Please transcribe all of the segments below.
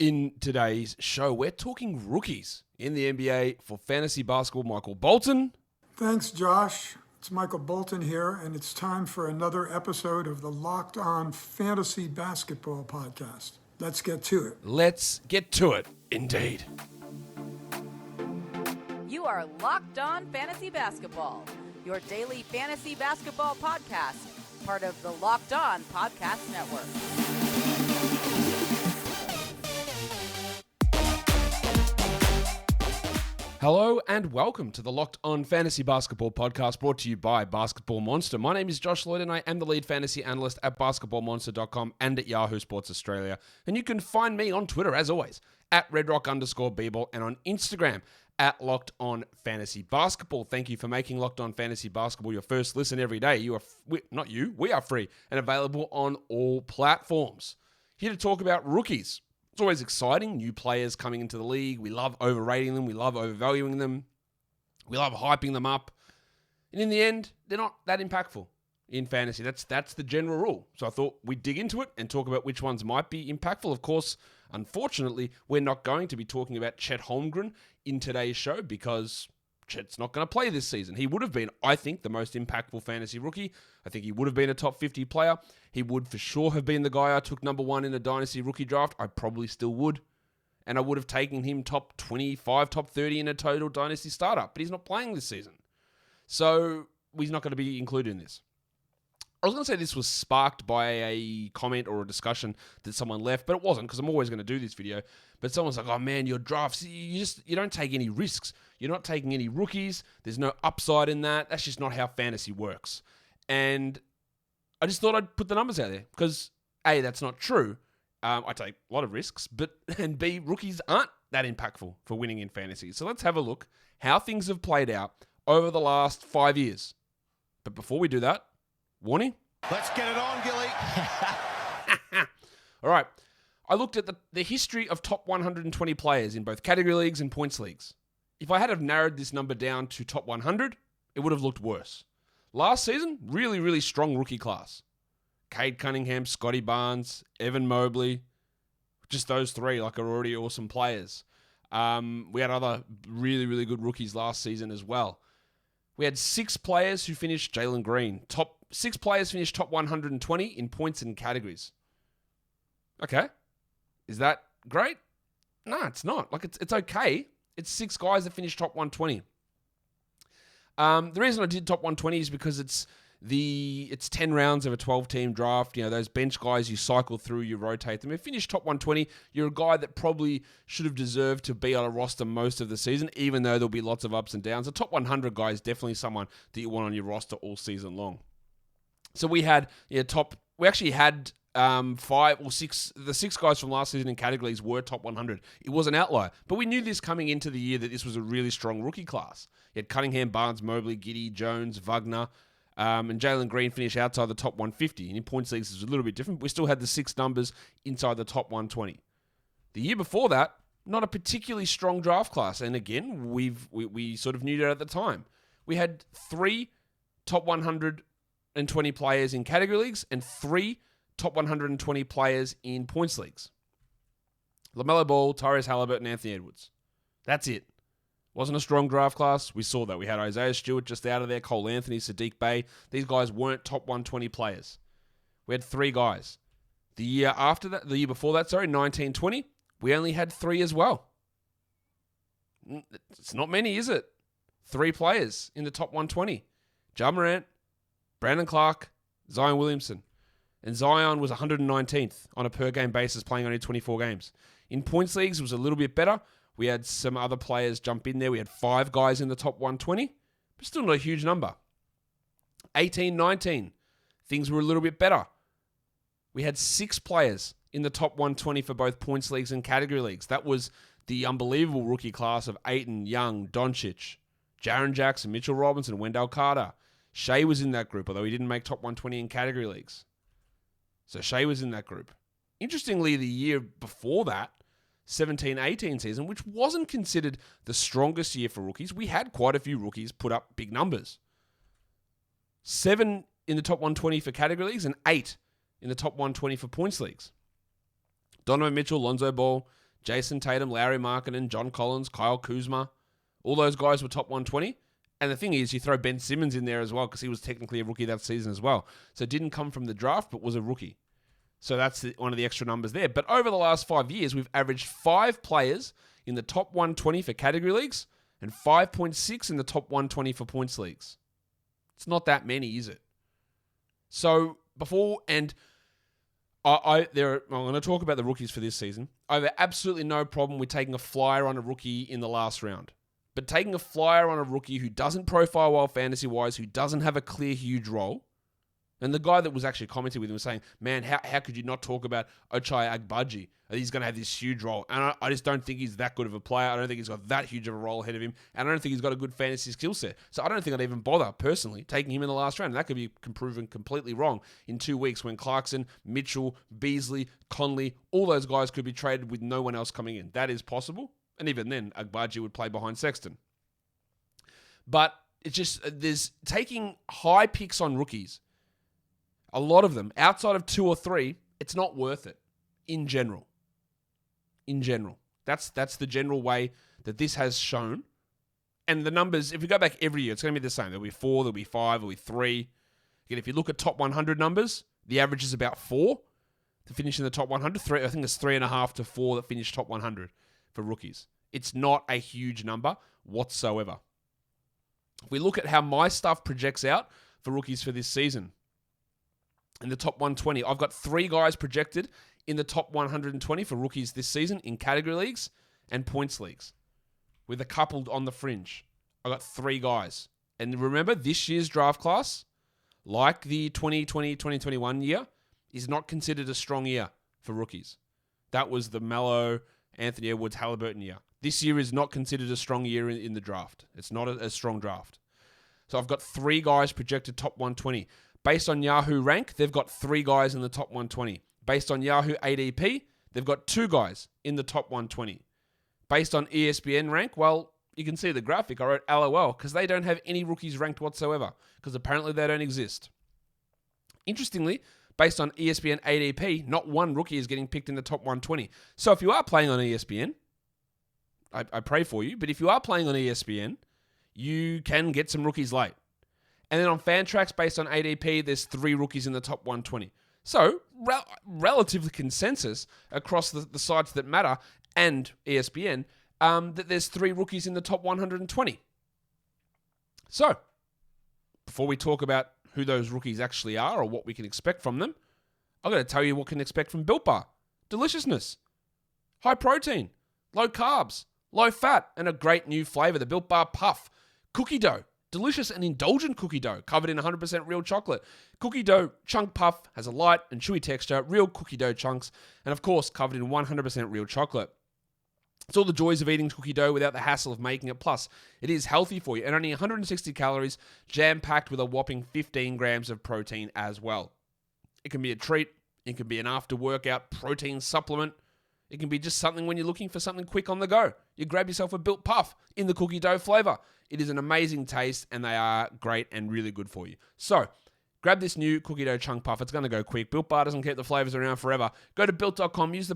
In today's show, we're talking rookies in the NBA for fantasy basketball. Michael Bolton. Thanks, Josh. It's Michael Bolton here, and it's time for another episode of the Locked On Fantasy Basketball Podcast. Let's get to it. Let's get to it, indeed. You are Locked On Fantasy Basketball, your daily fantasy basketball podcast, part of the Locked On Podcast Network. Hello and welcome to the Locked On Fantasy Basketball Podcast, brought to you by Basketball Monster. My name is Josh Lloyd and I am the lead fantasy analyst at basketballmonster.com and at Yahoo Sports Australia. And you can find me on Twitter, as always, at redrock_bball and on Instagram at Locked On Fantasy Basketball. Thank you for making Locked On Fantasy Basketball your first listen every day. We are free and available on all platforms. Here to talk about rookies. It's always exciting, new players coming into the league. We love overrating them. We love overvaluing them. We love hyping them up. And in the end, they're not that impactful in fantasy. That's the general rule. So I thought we'd dig into it and talk about which ones might be impactful. Of course, unfortunately, we're not going to be talking about Chet Holmgren in today's show because Chet's not going to play this season. He would have been, I think, the most impactful fantasy rookie. I think he would have been a top 50 player. He would for sure have been the guy I took number one in a dynasty rookie draft. I probably still would. And I would have taken him top 25, top 30 in a total dynasty startup. But he's not playing this season. So he's not going to be included in this. I was going to say this was sparked by a comment or a discussion that someone left, but it wasn't because I'm always going to do this video. But someone's like, oh man, your drafts, you don't take any risks. You're not taking any rookies. There's no upside in that. That's just not how fantasy works. And I just thought I'd put the numbers out there because A, that's not true. I take a lot of risks, and B, rookies aren't that impactful for winning in fantasy. So let's have a look how things have played out over the last 5 years. But before we do that, warning. Let's get it on, Gilly. All right. I looked at the history of top 120 players in both category leagues and points leagues. If I had have narrowed this number down to top 100, it would have looked worse. Last season, really, really strong rookie class. Cade Cunningham, Scotty Barnes, Evan Mobley. Just those three are already awesome players. We had other really, really good rookies last season as well. We had 6 players who finished Jalen Green. 6 players finished top 120 in points and categories. Okay. Is that great? No, it's not. It's okay. It's 6 guys that finished top 120. The reason I did top 120 is because it's 10 rounds of a 12-team draft. You know, those bench guys, you cycle through, you rotate them. If you finish top 120, you're a guy that probably should have deserved to be on a roster most of the season, even though there'll be lots of ups and downs. A top 100 guy is definitely someone that you want on your roster all season long. So we had, we actually had 5 or 6, the 6 guys from last season in categories were top 100. It was an outlier, but we knew this coming into the year that this was a really strong rookie class. You had Cunningham, Barnes, Mobley, Giddey, Jones, Wagner, and Jalen Green finished outside the top 150. And in points leagues, it's a little bit different. We still had the 6 numbers inside the top 120. The year before that, not a particularly strong draft class. And again, we sort of knew that at the time. We had 3 top 120 players in category leagues and 3 top 120 players in points leagues. LaMelo Ball, Tyrese Halliburton, Anthony Edwards. That's it. Wasn't a strong draft class. We saw that. We had Isaiah Stewart just out of there, Cole Anthony, Sadiq Bey. These guys weren't top 120 players. We had 3 guys. The year before that, 1920, we only had 3 as well. It's not many, is it? 3 players in the top 120. Ja Morant, Brandon Clark, Zion Williamson. And Zion was 119th on a per-game basis, playing only 24 games. In points leagues, it was a little bit better. We had some other players jump in there. We had 5 guys in the top 120, but still not a huge number. 18-19, things were a little bit better. We had 6 players in the top 120 for both points leagues and category leagues. That was the unbelievable rookie class of Ayton, Young, Doncic, Jaren Jackson, Mitchell Robinson, Wendell Carter. Shea was in that group, although he didn't make top 120 in category leagues. So Shea was in that group. Interestingly, the year before that, 17-18 season, which wasn't considered the strongest year for rookies, we had quite a few rookies put up big numbers. 7 in the top 120 for category leagues and 8 in the top 120 for points leagues. Donovan Mitchell, Lonzo Ball, Jason Tatum, Larry Markkinen, John Collins, Kyle Kuzma. All those guys were top 120. And the thing is, you throw Ben Simmons in there as well because he was technically a rookie that season as well. So it didn't come from the draft, but was a rookie. So that's one of the extra numbers there. But over the last 5 years, we've averaged 5 players in the top 120 for category leagues and 5.6 in the top 120 for points leagues. It's not that many, is it? So before, and I'm going to talk about the rookies for this season. I have absolutely no problem with taking a flyer on a rookie in the last round. But taking a flyer on a rookie who doesn't profile well fantasy-wise, who doesn't have a clear, huge role, and the guy that was actually commenting with him was saying, man, how could you not talk about Ochai Agbaji? He's going to have this huge role. And I just don't think he's that good of a player. I don't think he's got that huge of a role ahead of him. And I don't think he's got a good fantasy skill set. So I don't think I'd even bother, personally, taking him in the last round. And that could be proven completely wrong in 2 weeks when Clarkson, Mitchell, Beasley, Conley, all those guys could be traded with no one else coming in. That is possible. And even then, Agbaji would play behind Sexton. But it's just, there's taking high picks on rookies. A lot of them, outside of 2 or 3, it's not worth it in general. In general. That's the general way that this has shown. And the numbers, if we go back every year, it's going to be the same. There'll be 4, there'll be 5, there'll be 3. Again, if you look at top 100 numbers, the average is about 4 to finish in the top 100. I think it's 3.5 to 4 that finish top 100 for rookies. It's not a huge number whatsoever. If we look at how my stuff projects out for rookies for this season, in the top 120, I've got 3 guys projected in the top 120 for rookies this season in category leagues and points leagues, with a couple on the fringe. I've got 3 guys. And remember, this year's draft class, like the 2020-2021 year, is not considered a strong year for rookies. That was the Melo, Anthony Edwards, Halliburton year. This year is not considered a strong year in the draft. It's not a strong draft. So I've got 3 guys projected top 120. Based on Yahoo rank, they've got 3 guys in the top 120. Based on Yahoo ADP, they've got 2 guys in the top 120. Based on ESPN rank, well, you can see the graphic. I wrote LOL because they don't have any rookies ranked whatsoever because apparently they don't exist. Interestingly, based on ESPN ADP, not one rookie is getting picked in the top 120. So if you are playing on ESPN, I pray for you, but if you are playing on ESPN, you can get some rookies late. And then on Fantrax, based on ADP, there's 3 rookies in the top 120. So, relatively consensus across the sites that matter and ESPN, that there's 3 rookies in the top 120. So, before we talk about who those rookies actually are or what we can expect from them, I'm going to tell you what we can expect from Built Bar. Deliciousness, high protein, low carbs, low fat, and a great new flavor, the Built Bar Puff. Cookie dough. Delicious and indulgent cookie dough covered in 100% real chocolate. Cookie dough chunk puff has a light and chewy texture, real cookie dough chunks, and of course covered in 100% real chocolate. It's all the joys of eating cookie dough without the hassle of making it. Plus, it is healthy for you and only 160 calories, jam-packed with a whopping 15 grams of protein as well. It can be a treat. It can be an after-workout protein supplement. It can be just something when you're looking for something quick on the go. You grab yourself a Built Puff in the cookie dough flavor. It is an amazing taste and they are great and really good for you. So, grab this new cookie dough chunk puff. It's going to go quick. Built Bar doesn't keep the flavors around forever. Go to built.com, use the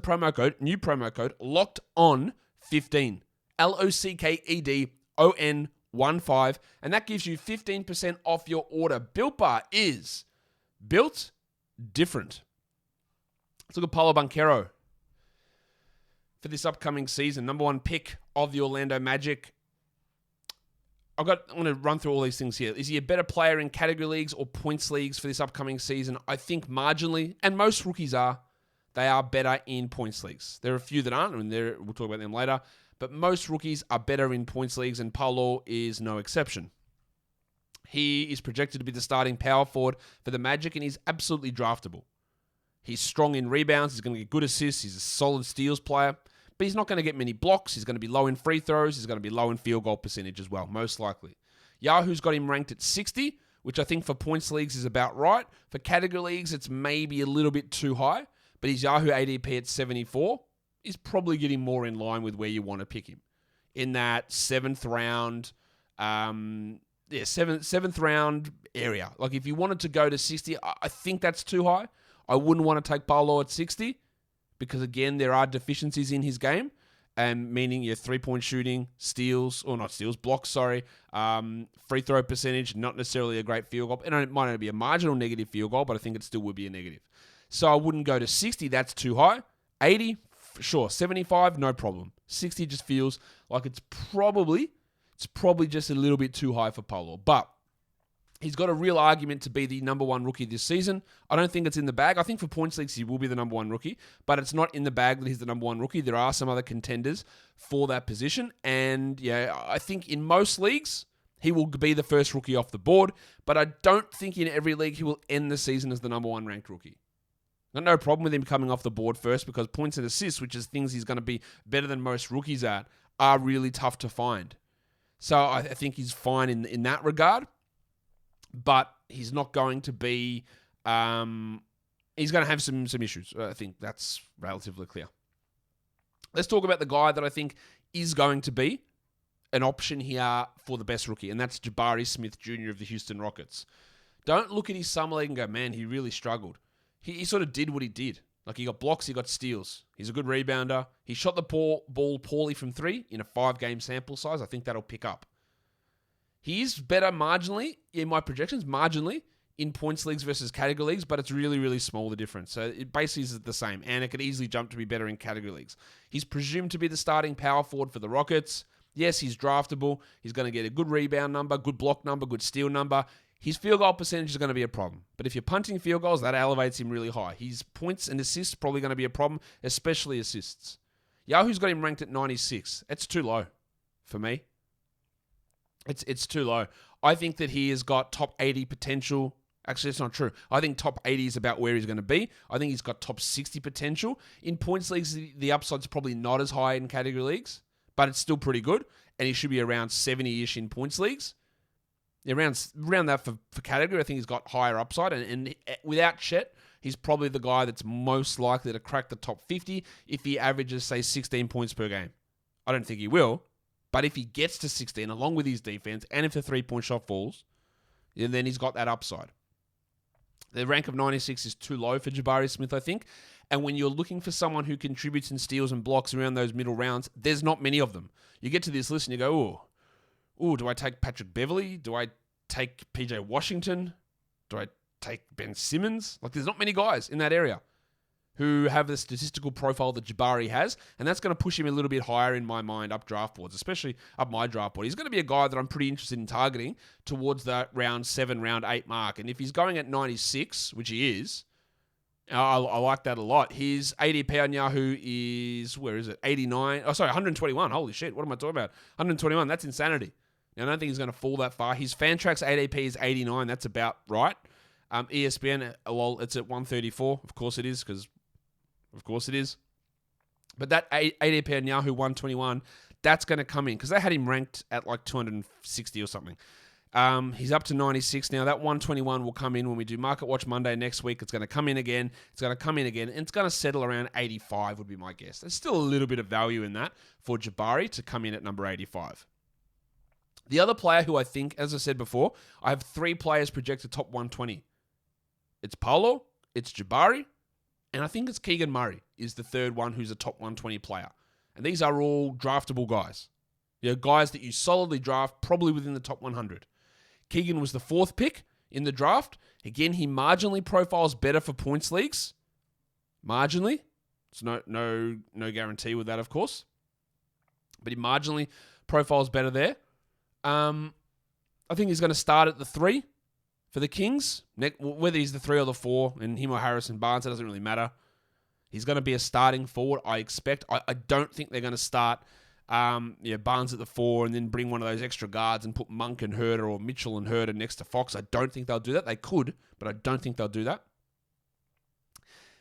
new promo code, LOCKEDON15. LOCKEDON15. And that gives you 15% off your order. Built Bar is built different. Let's look at Paolo Banchero for this upcoming season. Number 1 pick of the Orlando Magic. I'm going to run through all these things here. Is he a better player in category leagues or points leagues for this upcoming season? I think marginally, and most rookies they are better in points leagues. There are a few that aren't, and we'll talk about them later. But most rookies are better in points leagues, and Paolo is no exception. He is projected to be the starting power forward for the Magic, and he's absolutely draftable. He's strong in rebounds. He's going to get good assists. He's a solid steals player. But he's not going to get many blocks. He's going to be low in free throws. He's going to be low in field goal percentage as well, most likely. Yahoo's got him ranked at 60, which I think for points leagues is about right. For category leagues, it's maybe a little bit too high. But his Yahoo ADP at 74 is probably getting more in line with where you want to pick him. In that 7th round, 7th round area. Like if you wanted to go to 60, I think that's too high. I wouldn't want to take Paolo at 60. Because, again, there are deficiencies in his game. and meaning your 3-point shooting, blocks, free throw percentage, not necessarily a great field goal. And it might only be a marginal negative field goal, but I think it still would be a negative. So I wouldn't go to 60, that's too high. 80, sure. 75, no problem. 60 just feels like it's probably just a little bit too high for Paolo. But he's got a real argument to be the number one rookie this season. I don't think it's in the bag. I think for points leagues, he will be the number one rookie, but it's not in the bag that he's the number one rookie. There are some other contenders for that position. And yeah, I think in most leagues, he will be the first rookie off the board, but I don't think in every league he will end the season as the number one ranked rookie. Got no problem with him coming off the board first because points and assists, which is things he's going to be better than most rookies at, are really tough to find. So I think he's fine in that regard, but he's not going to be... he's going to have some issues. I think that's relatively clear. Let's talk about the guy that I think is going to be an option here for the best rookie, and that's Jabari Smith Jr. of the Houston Rockets. Don't look at his summer league and go, man, he really struggled. He sort of did what he did. Like, he got blocks, he got steals. He's a good rebounder. He shot the ball poorly from 3 in a 5-game sample size. I think that'll pick up. He is better marginally, in my projections, in points leagues versus category leagues, but it's really, really small, the difference. So it basically is the same, and it could easily jump to be better in category leagues. He's presumed to be the starting power forward for the Rockets. Yes, he's draftable. He's going to get a good rebound number, good block number, good steal number. His field goal percentage is going to be a problem. But if you're punting field goals, that elevates him really high. His points and assists probably going to be a problem, especially assists. Yahoo's got him ranked at 96. It's too low for me. It's too low. I think that he has got top 80 potential. Actually, it's not true. I think top 80 is about where he's going to be. I think he's got top 60 potential. In points leagues, the upside's probably not as high in category leagues, but it's still pretty good. And he should be around 70-ish in points leagues. Around that for category, I think he's got higher upside. And without Chet, he's probably the guy that's most likely to crack the top 50 if he averages, say, 16 points per game. I don't think he will. But if he gets to 16, along with his defense, and if the 3-point shot falls, then he's got that upside. The rank of 96 is too low for Jabari Smith, I think. And when you're looking for someone who contributes in steals and blocks around those middle rounds, there's not many of them. You get to this list and you go, ooh, do I take Patrick Beverley? Do I take PJ Washington? Do I take Ben Simmons? Like, there's not many guys in that area who have the statistical profile that Jabari has, and that's going to push him a little bit higher in my mind up draft boards, especially up my draft board. He's going to be a guy that I'm pretty interested in targeting towards that round 7, round 8 mark. And if he's going at 96, which he is, I like that a lot. His ADP on Yahoo is, 121. Holy shit, what am I talking about? 121, that's insanity. Now, I don't think he's going to fall that far. His Fantrax ADP is 89. That's about right. ESPN, it's at 134. Of course it is, because of course it is. But that ADP on Yahoo 121, that's going to come in, because they had him ranked at like 260 or something. He's up to 96 now. That 121 will come in when we do Market Watch Monday next week. It's going to come in again. And it's going to settle around 85 would be my guess. There's still a little bit of value in that for Jabari to come in at number 85. The other player who I think, as I said before, I have 3 players projected top 120. It's Paolo, it's Jabari, and I think it's Keegan Murray is the third one who's a top 120 player. And these are all draftable guys. Guys that you solidly draft, probably within the top 100. Keegan was the 4th pick in the draft. Again, he marginally profiles better for points leagues. Marginally. It's no guarantee with that, of course. But he marginally profiles better there. I think he's going to start at the 3 for the Kings. Whether he's the 3 or the 4, and him or Harrison Barnes, that doesn't really matter. He's going to be a starting forward, I expect. I don't think they're going to start Barnes at the 4 and then bring one of those extra guards and put Monk and Herter or Mitchell and Herter next to Fox. I don't think they'll do that. They could, but I don't think they'll do that.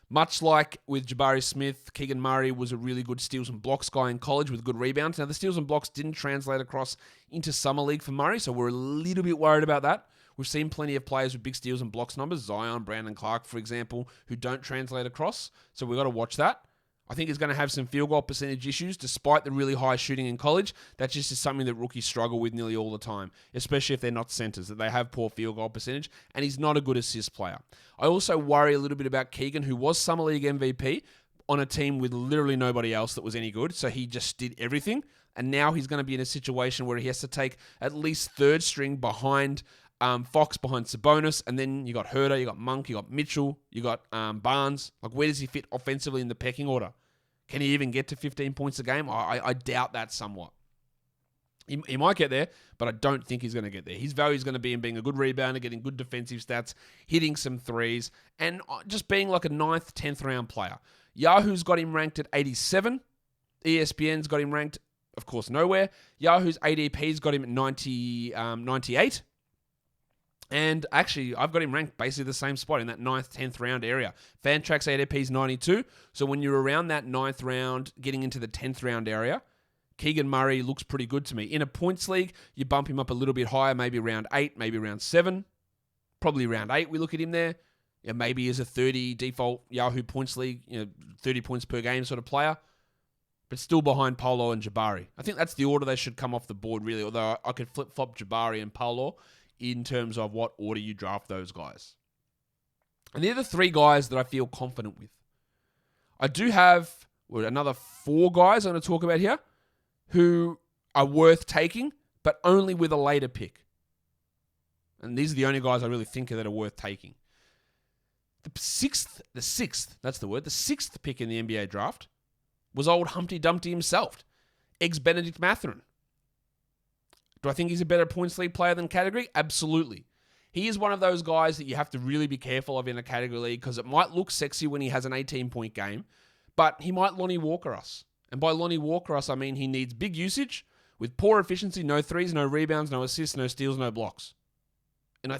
Much like with Jabari Smith, Keegan Murray was a really good steals and blocks guy in college with good rebounds. Now, the steals and blocks didn't translate across into Summer League for Murray, so we're a little bit worried about that. We've seen plenty of players with big steals and blocks numbers, Zion, Brandon Clark, for example, who don't translate across, so we've got to watch that. I think he's going to have some field goal percentage issues despite the really high shooting in college. That just is something that rookies struggle with nearly all the time, especially if they're not centers, that they have poor field goal percentage, and he's not a good assist player. I also worry a little bit about Keegan, who was Summer League MVP. on a team with literally nobody else that was any good. So he just did everything. And now he's going to be in a situation where he has to take at least third string behind Fox, behind Sabonis. And then you got Herter, you got Monk, you got Mitchell, you got Barnes. Like, where does he fit offensively in the pecking order? Can he even get to 15 points a game? I doubt that somewhat. He might get there, but I don't think he's going to get there. His value is going to be in being a good rebounder, getting good defensive stats, hitting some threes, and just being like a 9th, 10th round player. Yahoo's got him ranked at 87. ESPN's got him ranked, of course, nowhere. Yahoo's ADP's got him at 98. And actually, I've got him ranked basically the same spot in that 9th, 10th round area. Fantrax ADP's 92. So when you're around that 9th round, getting into the 10th round area, Keegan Murray looks pretty good to me. In a points league, you bump him up a little bit higher, maybe round 8, maybe round 7. Probably round 8, we look at him there. Yeah, maybe as a 30 default Yahoo points league, 30 points per game sort of player. But still behind Paolo and Jabari. I think that's the order they should come off the board, really. Although I could flip-flop Jabari and Paolo in terms of what order you draft those guys. And they're the 3 guys that I feel confident with. I do have another 4 guys I'm going to talk about here who are worth taking, but only with a later pick. And these are the only guys I really think that are worth taking. The sixth pick in the NBA draft was old Humpty Dumpty himself, ex-Benedict Mathern. Do I think he's a better points league player than category? Absolutely. He is one of those guys that you have to really be careful of in a category league because it might look sexy when he has an 18-point game, but he might Lonnie Walker us. And by Lonnie Walker us, I mean he needs big usage with poor efficiency, no threes, no rebounds, no assists, no steals, no blocks. And I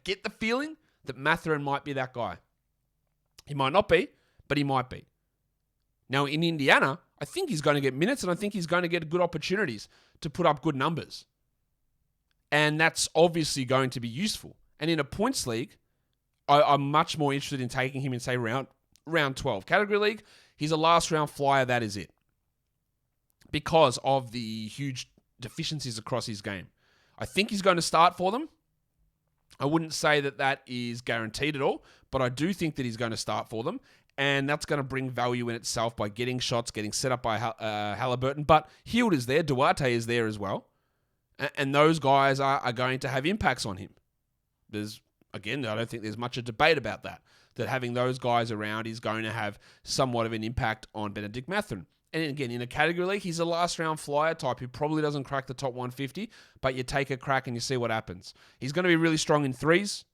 get the feeling that Mathern might be that guy. He might not be, but he might be. Now, in Indiana, I think he's going to get minutes and I think he's going to get good opportunities to put up good numbers. And that's obviously going to be useful. And in a points league, I'm much more interested in taking him in, say, round 12. Category league, he's a last round flyer, that is it. Because of the huge deficiencies across his game. I think he's going to start for them. I wouldn't say that is guaranteed at all, but I do think that he's going to start for them. And that's going to bring value in itself by getting shots, getting set up by Halliburton. But Hield is there, Duarte is there as well. And those guys are going to have impacts on him. I don't think there's much a debate about that. That having those guys around is going to have somewhat of an impact on Benedict Mathern. And again, in a category league, he's a last round flyer type who probably doesn't crack the top 150, but you take a crack and you see what happens. He's going to be really strong in threes.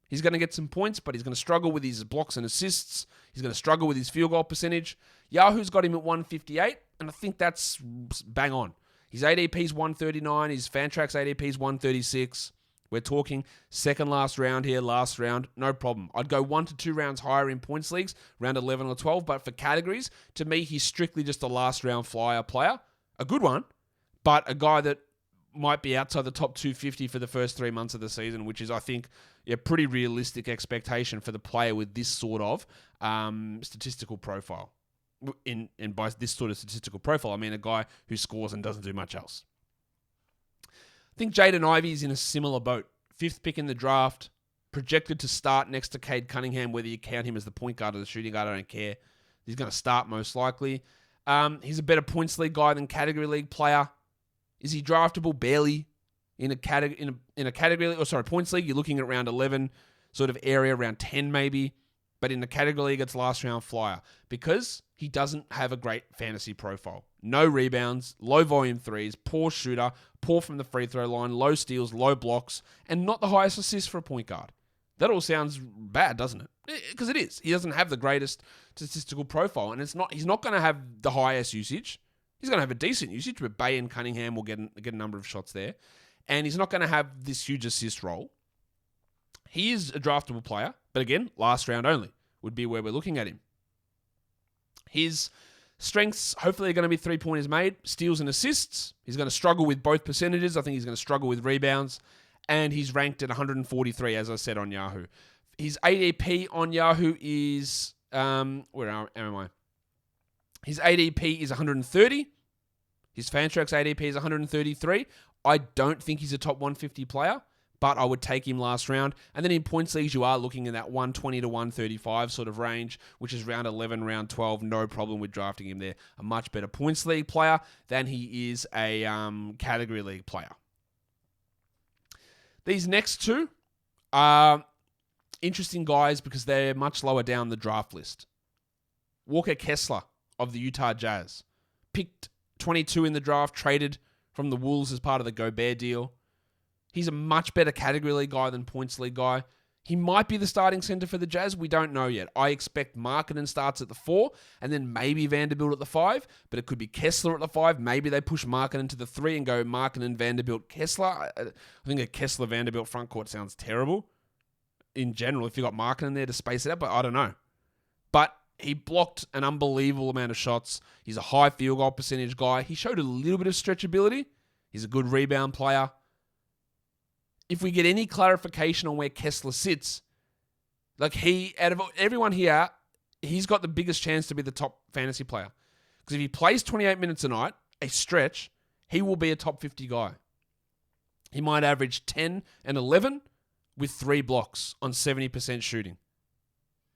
He's going to get some points, but he's going to struggle with his blocks and assists. He's going to struggle with his field goal percentage. Yahoo's got him at 158, and I think that's bang on. His ADP's 139. His Fantrax ADP's 136. We're talking second last round here, last round, no problem. I'd go 1 to 2 rounds higher in points leagues, round 11 or 12, but for categories, to me, he's strictly just a last round flyer player. A good one, but a guy that might be outside the top 250 for the first 3 months of the season, which is, I think, a pretty realistic expectation for the player with this sort of statistical profile. And by this sort of statistical profile, I mean a guy who scores and doesn't do much else. I think Jaden Ivey is in a similar boat. 5th pick in the draft, projected to start next to Cade Cunningham, whether you count him as the point guard or the shooting guard, I don't care. He's going to start most likely. He's a better points league guy than category league player. Is he draftable? Barely. In a category points league, you're looking at round 11 sort of area, round 10 maybe. But in the category league, it's last round flyer because he doesn't have a great fantasy profile. No rebounds, low volume threes, poor shooter, poor from the free throw line, low steals, low blocks, and not the highest assists for a point guard. That all sounds bad, doesn't it? Because it is. He doesn't have the greatest statistical profile, and he's not going to have the highest usage. He's going to have a decent usage, but Bay and Cunningham will get a number of shots there. And he's not going to have this huge assist role. He is a draftable player, but again, last round only would be where we're looking at him. His strengths, hopefully, are going to be 3-pointers made, steals and assists. He's going to struggle with both percentages. I think he's going to struggle with rebounds. And he's ranked at 143, as I said, on Yahoo. His ADP on Yahoo is... where am I? His ADP is 130. His Fantrax ADP is 133. I don't think he's a top 150 player, but I would take him last round. And then in points leagues, you are looking in that 120 to 135 sort of range, which is round 11, round 12. No problem with drafting him there. A much better points league player than he is a category league player. These next two are interesting guys because they're much lower down the draft list. Walker Kessler of the Utah Jazz. Picked 22 in the draft, traded from the Wolves as part of the Gobert deal. He's a much better category league guy than points league guy. He might be the starting center for the Jazz. We don't know yet. I expect Markkanen starts at the 4 and then maybe Vanderbilt at the 5, but it could be Kessler at the 5. Maybe they push Markkanen to the 3 and go Markkanen, Vanderbilt, Kessler. I think a Kessler-Vanderbilt front court sounds terrible in general if you got Markkanen there to space it out, but I don't know. But he blocked an unbelievable amount of shots. He's a high field goal percentage guy. He showed a little bit of stretchability. He's a good rebound player. If we get any clarification on where Kessler sits, like out of everyone here, he's got the biggest chance to be the top fantasy player. Because if he plays 28 minutes a night, a stretch, he will be a top 50 guy. He might average 10 and 11 with 3 blocks on 70% shooting.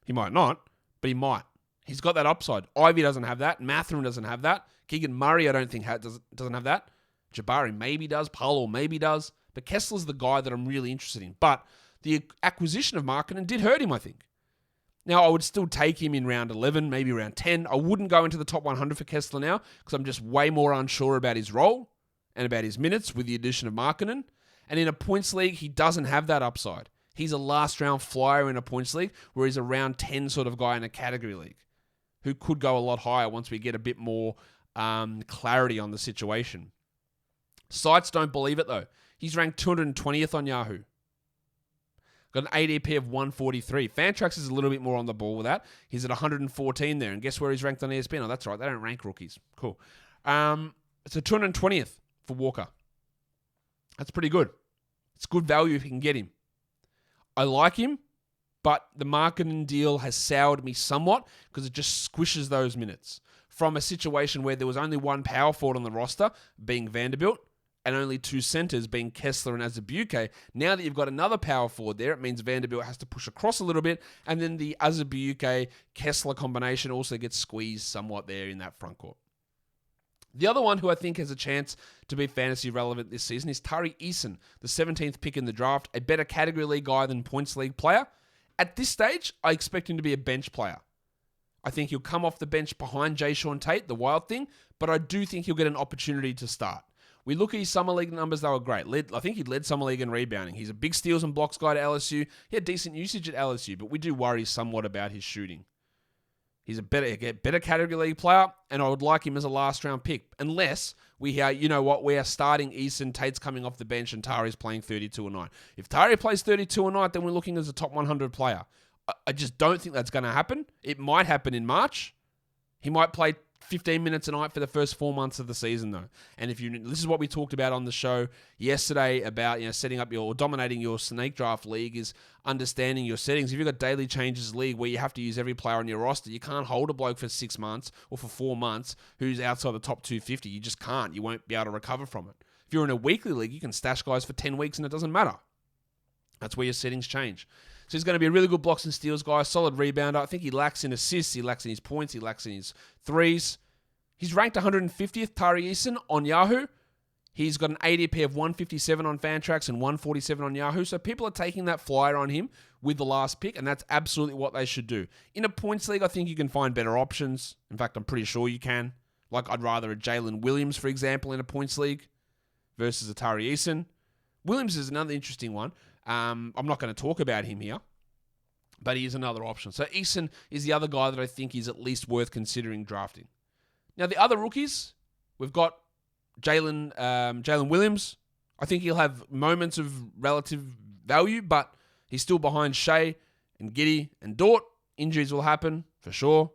He might not, but he might. He's got that upside. Ivy doesn't have that. Mathern doesn't have that. Keegan Murray, I don't think doesn't have that. Jabari maybe does. Paolo maybe does. But Kessler's the guy that I'm really interested in. But the acquisition of Markkanen did hurt him, I think. Now, I would still take him in round 11, maybe round 10. I wouldn't go into the top 100 for Kessler now because I'm just way more unsure about his role and about his minutes with the addition of Markkanen. And in a points league, he doesn't have that upside. He's a last round flyer in a points league where he's a round 10 sort of guy in a category league who could go a lot higher once we get a bit more clarity on the situation. Sites don't believe it though. He's ranked 220th on Yahoo. Got an ADP of 143. Fantrax is a little bit more on the ball with that. He's at 114 there. And guess where he's ranked on ESPN? Oh, that's right. They don't rank rookies. Cool. It's a 220th for Walker. That's pretty good. It's good value if you can get him. I like him, but the Markkanen deal has soured me somewhat because it just squishes those minutes. From a situation where there was only one power forward on the roster, being Vanderbilt, and only 2 centers being Kessler and Azubuike. Now that you've got another power forward there, it means Vanderbilt has to push across a little bit, and then the Azubuike-Kessler combination also gets squeezed somewhat there in that front court. The other one who I think has a chance to be fantasy relevant this season is Tari Eason, the 17th pick in the draft, a better category league guy than points league player. At this stage, I expect him to be a bench player. I think he'll come off the bench behind Jayshawn Tate, the wild thing, but I do think he'll get an opportunity to start. We look at his summer league numbers, they were great. I think he led summer league in rebounding. He's a big steals and blocks guy to LSU. He had decent usage at LSU, but we do worry somewhat about his shooting. He's a better category league player, and I would like him as a last round pick. Unless we are starting Eason, Tate's coming off the bench, and Tari's playing 32 a night. If Tari plays 32 a night, then we're looking as a top 100 player. I just don't think that's going to happen. It might happen in March. He might play 15 minutes a night for the first 4 months of the season, though. And this is what we talked about on the show yesterday about setting up dominating your snake draft league is understanding your settings. If you've got daily changes league where you have to use every player on your roster, you can't hold a bloke for 6 months or for 4 months who's outside the top 250. You just can't. You won't be able to recover from it. If you're in a weekly league, you can stash guys for 10 weeks and it doesn't matter. That's where your settings change. So he's going to be a really good blocks and steals guy, solid rebounder. I think he lacks in assists, he lacks in his points, he lacks in his threes. He's ranked 150th, Tari Eason, on Yahoo. He's got an ADP of 157 on Fantrax and 147 on Yahoo. So people are taking that flyer on him with the last pick, and that's absolutely what they should do. In a points league, I think you can find better options. In fact, I'm pretty sure you can. Like, I'd rather a Jalen Williams, for example, in a points league versus a Tari Eason. Williams is another interesting one. I'm not going to talk about him here, but he is another option. So Eason is the other guy that I think is at least worth considering drafting. Now, the other rookies, we've got Jalen Williams. I think he'll have moments of relative value, but he's still behind Shea and Giddey and Dort. Injuries will happen, for sure,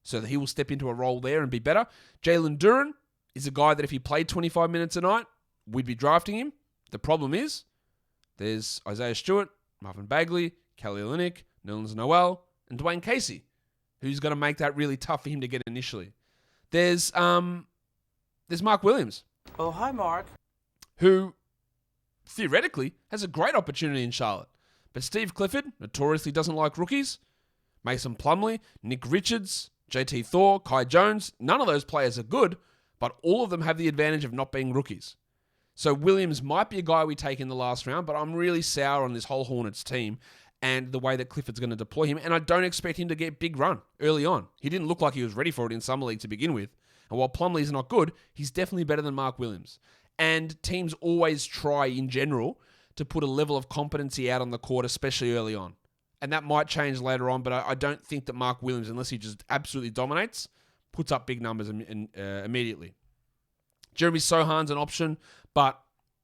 so that he will step into a role there and be better. Jalen Duren is a guy that if he played 25 minutes a night, we'd be drafting him. The problem is, there's Isaiah Stewart, Marvin Bagley, Kelly Olynyk, Nerlens Noel, and Dwayne Casey, who's going to make that really tough for him to get initially. There's Mark Williams. Oh, hi, Mark. Who theoretically, has a great opportunity in Charlotte. But Steve Clifford notoriously doesn't like rookies. Mason Plumlee, Nick Richards, JT Thor, Kai Jones, none of those players are good, but all of them have the advantage of not being rookies. So Williams might be a guy we take in the last round, but I'm really sour on this whole Hornets team and the way that Clifford's going to deploy him, and I don't expect him to get big run early on. He didn't look like he was ready for it in Summer League to begin with, and while Plumlee's not good, he's definitely better than Mark Williams. And teams always try, in general, to put a level of competency out on the court, especially early on. And that might change later on, but I don't think that Mark Williams, unless he just absolutely dominates, puts up big numbers immediately. Jeremy Sohan's an option, but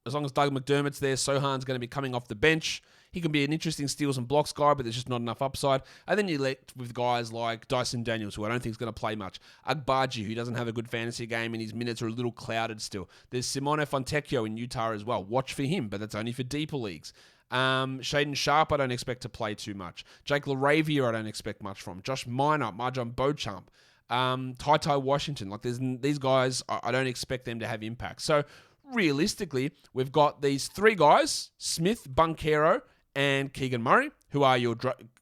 as long as Doug McDermott's there, Sohan's going to be coming off the bench. He can be an interesting steals and blocks guy, but there's just not enough upside. And then you left with guys like Dyson Daniels, who I don't think is going to play much. Agbaji, who doesn't have a good fantasy game, and his minutes are a little clouded still. There's Simone Fontecchio in Utah as well. Watch for him, but that's only for deeper leagues. Shaden Sharp, I don't expect to play too much. Jake LaRavia, I don't expect much from. Josh Minor, Marjon Beauchamp, Ty Washington. Like these guys, I don't expect them to have impact. So realistically, we've got these three guys, Smith, Banchero, and Keegan Murray, who are your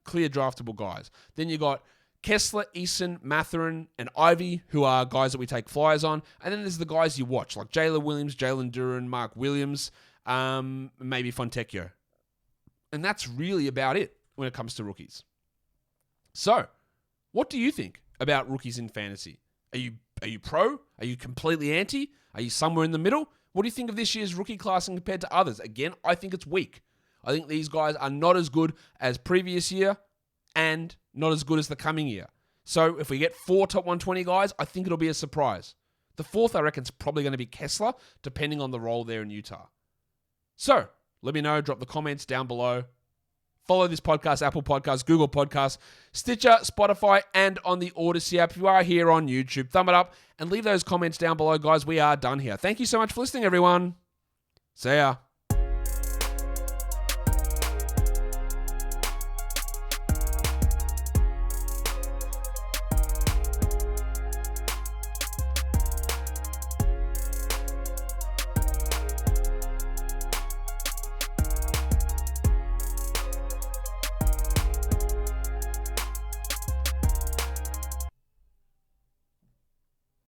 clear draftable guys. Then you got Kessler, Eason, Mathern, and Ivy, who are guys that we take flyers on. And then there's the guys you watch, like Jalen Williams, Jalen Duren, Mark Williams, maybe Fontecchio. And that's really about it when it comes to rookies. So, what do you think about rookies in fantasy? Are you pro? Are you completely anti? Are you somewhere in the middle? What do you think of this year's rookie class compared to others? Again, I think it's weak. I think these guys are not as good as previous year and not as good as the coming year. So if we get 4 top 120 guys, I think it'll be a surprise. The fourth, I reckon, is probably going to be Kessler, depending on the role there in Utah. So let me know. Drop the comments down below. Follow this podcast, Apple Podcasts, Google Podcasts, Stitcher, Spotify, and on the Odyssey app. If you are here on YouTube, thumb it up and leave those comments down below, guys. We are done here. Thank you so much for listening, everyone. See ya.